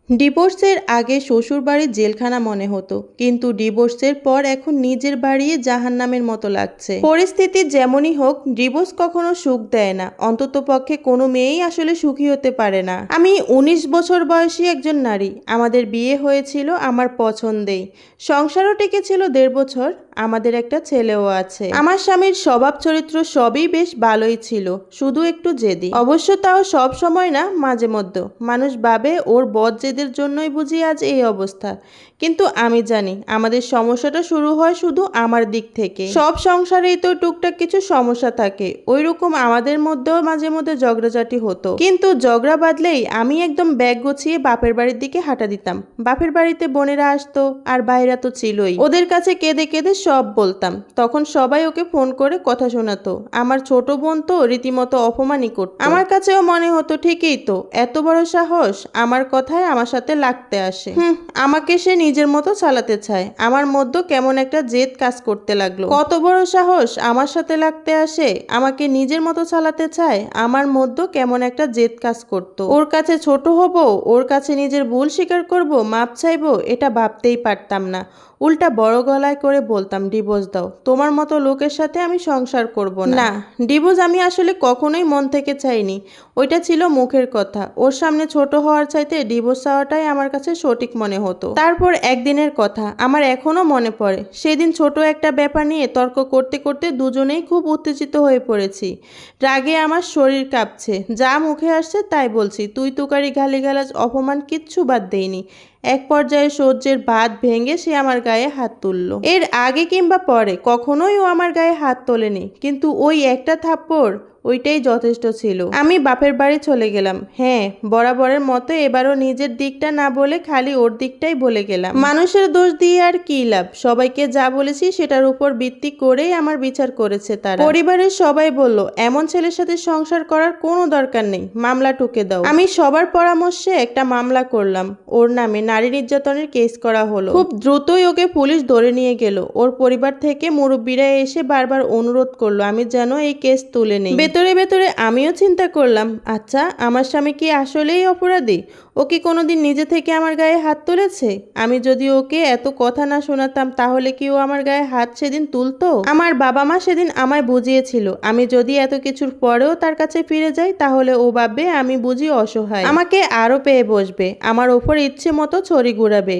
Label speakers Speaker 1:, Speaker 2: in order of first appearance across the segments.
Speaker 1: ডিভোর্সের আগে শ্বশুরবাড়ির জেলখানা মনে হতো, কিন্তু ডিভোর্সের পর এখন নিজের বাড়ি জাহান্নামের মতো লাগছে। পরিস্থিতি যেমনই হোক, ডিভোর্স কখনো সুখ দেয় না। অন্ততপক্ষে কোনো মেয়েই আসলে সুখী হতে পারে না। আমি 19 বছর বয়সী একজন নারী। আমাদের বিয়ে হয়েছিল আমার পছন্দেই। সংসারও টিকেছিল 1.5 বছর। আমাদের একটা ছেলেও আছে। আমার স্বামীর স্বভাব চরিত্র সবই বেশ ভালোই ছিল, শুধু একটু জেদি। অবশ্য তাও সব সময় না, মাঝে মধ্যে। মানুষ ভাবে ওর বদ জেদের জন্যই বুঝি আজ এই অবস্থা, কিন্তু আমি জানি আমাদের সমস্যাটা শুরু হয় শুধু আমার দিক থেকে। সব সংসারেই তো টুকটাক কিছু সমস্যা থাকে, ওই রকম আমাদের মধ্যেও মাঝে মধ্যে ঝগড়াঝাটি হতো। কিন্তু ঝগড়া বাঁধলেই আমি একদম ব্যাগ গুছিয়ে বাপের বাড়ির দিকে হাঁটা দিতাম। বাপের বাড়িতে বোনেরা আসতো, আর ভাইরা তো ছিলই। ওদের কাছে কেঁদে কেঁদে সব বলতাম। তখন সবাই ওকে ফোন করে কথা শোনাতো। আমার ছোট বোন তো রীতিমতো অপমানই করত। আমার কাছেও মনে হতো ঠিকই তো, এত বড় সাহস আমার কথায় আমার সাথে লাগতে আসে। আমাকে সে নিজের মতো চালাতে চায়। আমার মধ্যে কেমন একটা জেদ কাজ করতে লাগলো। কত বড় সাহস আমার সাথে লাগতে আসে, আমাকে নিজের মতো চালাতে চায়। আমার মধ্যে কেমন একটা জেদ কাজ করতো। ওর কাছে ছোট হব, ওর কাছে নিজের ভুল স্বীকার করব, মাপ চাইবো, এটা ভাবতেই পারতাম না। উল্টা বড় গলায় করে বলতাম, ডিভোর্স দাও, তোমার মতো লোকের সাথে আমি সংসার করব না। না, ডিভোর্স আমি আসলে কখনোই মন থেকে চাইনি। ওইটা ছিল মুখের কথা। ওর সামনে ছোট হওয়ার চাইতে ডিভোর্স চাওয়াটাই আমার কাছে সঠিক মনে হতো। তারপর একদিনের কথা আমার এখনো মনে পড়ে। সেদিন ছোট একটা ব্যাপার নিয়ে তর্ক করতে করতে দুজনেই খুব উত্তেজিত হয়ে পড়েছি। রাগে আমার শরীর কাঁপছে, যা মুখে আসছে তাই বলছি। তুই তুকারি গালিগালাজ অপমান কিচ্ছু বাদ দেইনি। এক পর্যায়ে সহ্যের বাঁধ ভেঙে সে আমার গায়ে হাত তুলল। এর আগে কিংবা পরে কখনোই ও আমার গায়ে হাত তোলেনি, কিন্তু ওই একটা থাপ্পড়, ওইটাই যথেষ্ট ছিল। আমি বাপের বাড়ি চলে গেলাম। হ্যাঁ, বরাবরের মতো এবারও নিজের দিকটা না বলে খালি ওর দিকটাই বলে গেলাম। মানুষের দোষ দিয়ে আর কি লাভ? সবাইকে যা বলেছি সেটার উপর ভিত্তি করেই আমার বিচার করেছে তারা। পরিবারের সবাই বলল, এমন ছেলের সাথে সংসার করার কোনো দরকার নেই, মামলা টুকে দাও। আমি সবার পরামর্শে একটা মামলা করলাম। ওর নামে নারী নির্যাতনের কেস করা হলো। খুব দ্রুতই ওকে পুলিশ ধরে নিয়ে গেল। ওর পরিবার থেকে মুরব্বীরা এসে বারবার অনুরোধ করলো আমি যেন এই কেস তুলে নেই। ভেতরে ভেতরে আমিও চিন্তা করলাম, আচ্ছা, আমার স্বামী কি আসলেই অপরাধী? ও কি কোনোদিন নিজে থেকে আমার গায়ে হাত তুলেছে? আমি যদি ওকে এত কথা না শোনাতাম, তাহলে কি ও আমার গায়ে হাত সেদিন তুলতো? আমার বাবা মা সেদিন আমায় বুঝিয়েছিল, আমি যদি এত কিছুর পরেও তার কাছে ফিরে যাই, তাহলে ও ভাববে আমি বুঝি অসহায়, আমাকে আরো পেয়ে বসবে, আমার ওপর ইচ্ছে মতো ছড়ি ঘুরাবে।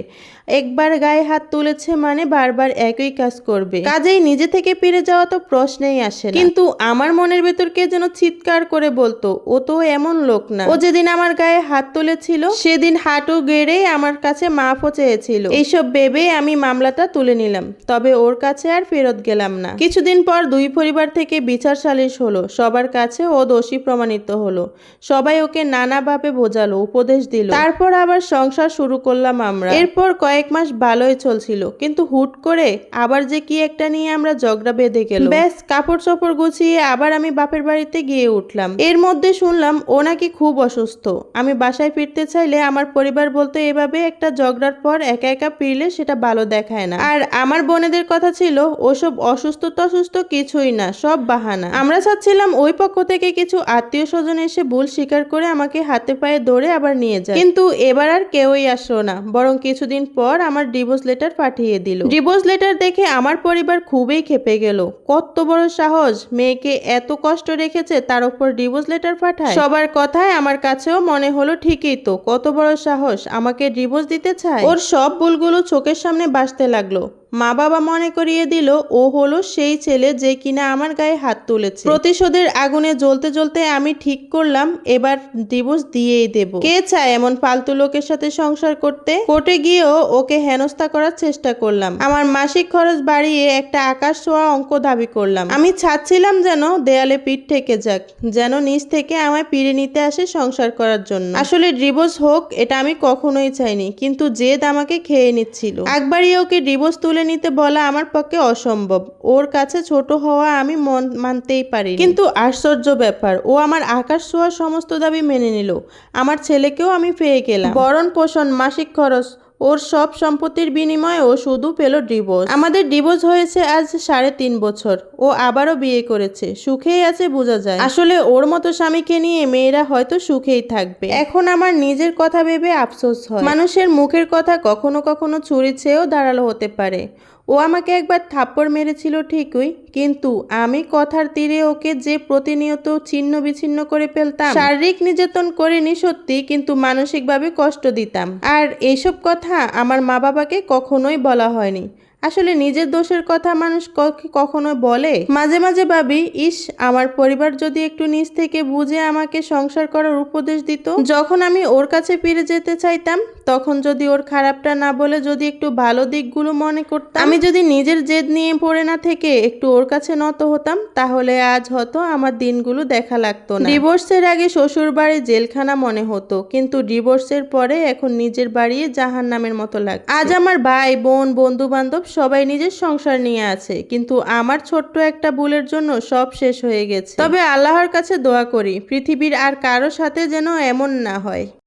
Speaker 1: একবার গায়ে হাত তুলেছে মানে বারবার একই কাজ করবে। কাজেই নিজে থেকে ফিরে যাওয়া তো প্রশ্নেই আসে না। কিন্তু আমার মনের ভেতর কে যেন চিৎকার করে বলতো, ও তো এমন লোক না। ও যেদিন আমার গায়ে হাত তুলেছিল সেদিন হাঁটু গেড়ে আমার কাছে মাফও চেয়েছিল। এইসব ভেবে আমি মামলাটা তুলে নিলাম। তবে ওর কাছে আর ফেরত গেলাম না। কিছুদিন পর দুই পরিবার থেকে বিচার সালিশ হলো। সবার কাছে ও দোষী প্রমাণিত হলো। সবাই ওকে নানাভাবে বোঝালো, উপদেশ দিল। তারপর আবার সংসার শুরু করলাম আমরা। এরপর কয়েক মাস ভালোই চলছিল, কিন্তু হুট করে আবার যে কি একটা নিয়ে আমরা ঝগড়া বেঁধে গেল। ব্যাস, কাপড় চোপড় গুছিয়ে আবার আমি বাপের বাড়িতে গিয়ে উঠলাম। এর মধ্যে শুনলাম ও নাকি খুব অসুস্থ। আমি বাসায় ফিরতে চাইলে আমার পরিবার বলতো, এভাবে একটা ঝগড়ার পর একা একা ফিরলে সেটা ভালো দেখায় না। আর আমার বোনেদের কথা ছিল, ওসব অসুস্থ টসুস্থ কিছুই না, সব বাহানা। আমরা চাচ্ছিলাম ওই পক্ষ থেকে কিছু আত্মীয় স্বজন এসে ভুল স্বীকার করে আমাকে হাতে পায়ে ধরে আবার নিয়ে যায়। কিন্তু এবার আর কেউই আসলো না, বরং কিছুদিন পর আমার ডিভোর্স লেটার পাঠিয়ে দিল। ডিভোর্স লেটার দেখে আমার পরিবার খুবই ক্ষেপে গেল। কত বড় সাহস, মেয়েকে এত কষ্ট রেখেছে তার উপর ডিভোর্স লেটার পাঠায়। সবার কথায় আমার কাছেও মনে হলো ঠিকই তো, কত বড় সাহস, আমাকে ডিভোর্স দিতে চায়। ওর সব ভুলগুলো চোখের সামনে ভাসতে লাগলো। মা বাবা মনে করিয়ে দিল ও হলো সেই ছেলে যে কিনা আমার গায়ে হাত তুলেছে। প্রতিশোধের আগুনে জ্বলতে জ্বলতে আমি ঠিক করলাম এবার ডিভোর্স দিয়েই দেব। কে চায় এমন ফালতু লোকের সাথে সংসার করতে? কোর্টে গিয়েও ওকে হেনস্থা করার চেষ্টা করলাম। আমার মাসিক খরচ বাড়িয়ে একটা আকাশ ছোঁয়া অঙ্ক দাবি করলাম। আমি চাচ্ছিলাম যেন দেয়ালে পিঠ ঠেকে যাক, যেন নিজ থেকে আমায় পিড়ে নিতে আসে সংসার করার জন্য। আসলে ডিভোর্স হোক এটা আমি কখনোই চাইনি, কিন্তু জেদ আমাকে খেয়ে নিচ্ছিল। একবারই ওকে ডিভোর্স তুলে নিতে বলা আমার পক্ষে অসম্ভব। ওর কাছে ছোট হওয়া আমি মানতেই পারি। কিন্তু আশ্চর্য ব্যাপার, ও আমার আকাশ ছোঁয়া সমস্ত দাবি মেনে নিল। আমার ছেলেকেও আমি পেয়ে গেলাম। ভরণ পোষণ, মাসিক খরচ, ওর সব সম্পত্তির বিনিময়ে ও শুধু পেল ডিভোর্স। আমাদের ডিভোর্স হয়েছে আজ 3.5 বছর। ও আবারও বিয়ে করেছে, সুখেই আছে বোঝা যায়। আসলে ওর মতো স্বামীকে নিয়ে মেয়েরা হয়তো সুখেই থাকবে। এখন আমার নিজের কথা ভেবে আফসোস হয়। মানুষের মুখের কথা কখনো কখনো ছুরির চেয়েও ধারালো হতে পারে। ও আমাকে একবার থাপ্পড় মেরেছিল ঠিকই, কিন্তু আমি কথার তীরে ওকে যে প্রতিনিয়ত ছিন্ন বিচ্ছিন্ন করে ফেলতাম। শারীরিক নির্যাতন করিনি সত্যি, কিন্তু মানসিকভাবে কষ্ট দিতাম। আর এইসব কথা আমার মা বাবাকে কখনোই বলা হয়নি। আসলে নিজের দোষের কথা মানুষ কখনো বলে? মাঝে মাঝে ভাবি, ইস, আমার পরিবার যদি একটু নিজ থেকে বুঝে আমাকে সংসার করার উপদেশ দিত। যখন আমি ওর কাছে ফিরে যেতে চাইতাম, তখন যদি ওর খারাপটা না বলে যদি একটু ভালো দিকগুলো মনে করতাম, আমি যদি নিজের জেদ নিয়ে পড়ে না থেকে একটু ওর কাছে নত হতাম, তাহলে আজ হয়তো আমার দিনগুলো দেখা লাগতো না। ডিভোর্সের আগে শ্বশুর বাড়ি জেলখানা মনে হতো, কিন্তু ডিভোর্সের পরে এখন নিজের বাড়ি জাহান্নামের মতো লাগছে। আজ আমার ভাই বোন বন্ধু বান্ধব সবাই নিজের সংসার নিয়ে আছে, কিন্তু আমার ছোট্ট একটা ভুলের জন্য সব শেষ হয়ে গেছে। তবে আল্লাহর কাছে দোয়া করি পৃথিবীর আর কারো সাথে যেন এমন না হয়।